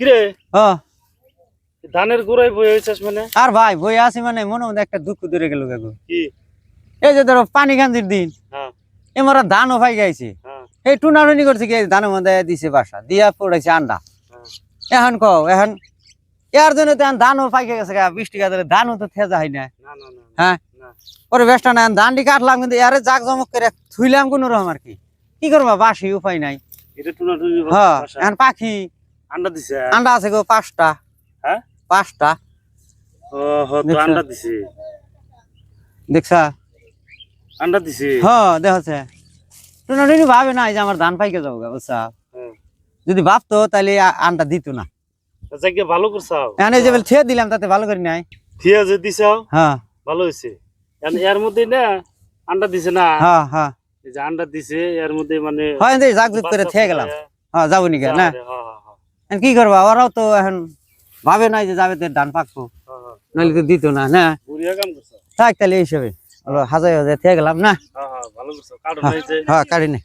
কিরে হ্যাঁ ধানের গোড়ায় বই হয়েছিস মানে? আর ভাই বই আসি মানে মনে মধ্যে একটা দুঃখ ধরে গেল কাকু। কি? এই যে ধরো পানি গান্ধীর দিন হ্যাঁ এমারা ধানও পাই গাইছে হ্যাঁ এই টুনাটুনি করছে কি ধানের মধ্যে দিছে বাসা দিয়া পড়েছে আন্ডা। হ্যাঁ। এখন কও এখন এর জন্য তো ধানও পাইকে গেছে গা 20 টাকা ধরে ধানও তো থেজা হয় না। না না না হ্যাঁ না পরে বেশটা না ধানটি কাটলাম কিন্তু এরে জাক জমক করে থুইলাম কোন রকম আর কি করবা বাসি উপায় নাই। এটা টুনাটুনি হ্যাঁ ভাষা। এখন পাখি আন্ডা দিছে? আন্ডা আছে গো 5টা। হ্যাঁ 5টা ও হো তো দেখছো? আন্ডা দিছে, দেখছা? আন্ডা দিছে। হ্যাঁ দেখছে টুনাটুনি ভাবে না যে আমার ধান পাইকে যাবো গা বুঝছা। হ্যাঁ যদি ভাবতো তাহলে আন্ডা দিত না। যাকে ভালো করছাও, এখন এই যে বলে ঠেয়ে দিলাম তাতে ভালো করি নাই। থিয়া যে দিছাও হ্যাঁ ভালো হয়েছে। এর মধ্যে না আন্ডা দিছে না, হ্যাঁ হ্যাঁ এই যে আন্ডা দিছে এর মধ্যে মানে হয় জাক জুক করে ঠেয়ে গেলাম। হ্যাঁ যাবো নি না হ্যাঁ হ্যাঁ হ্যাঁ এখন কি করবা ওরাও তো এখন ভাবে নাই যে যাবে তো ধান পাকবো হ্যাঁ। নাহলে তো দিত না না বুড়িয়া কাম করছো। থাক তাহলে এই হিসাবে হাজার হাজার থেকে গেলাম না। হ্যাঁ হ্যাঁ ভালো করছো। কারণ হ্যাঁ এই যে হ্যাঁ কাটি নে।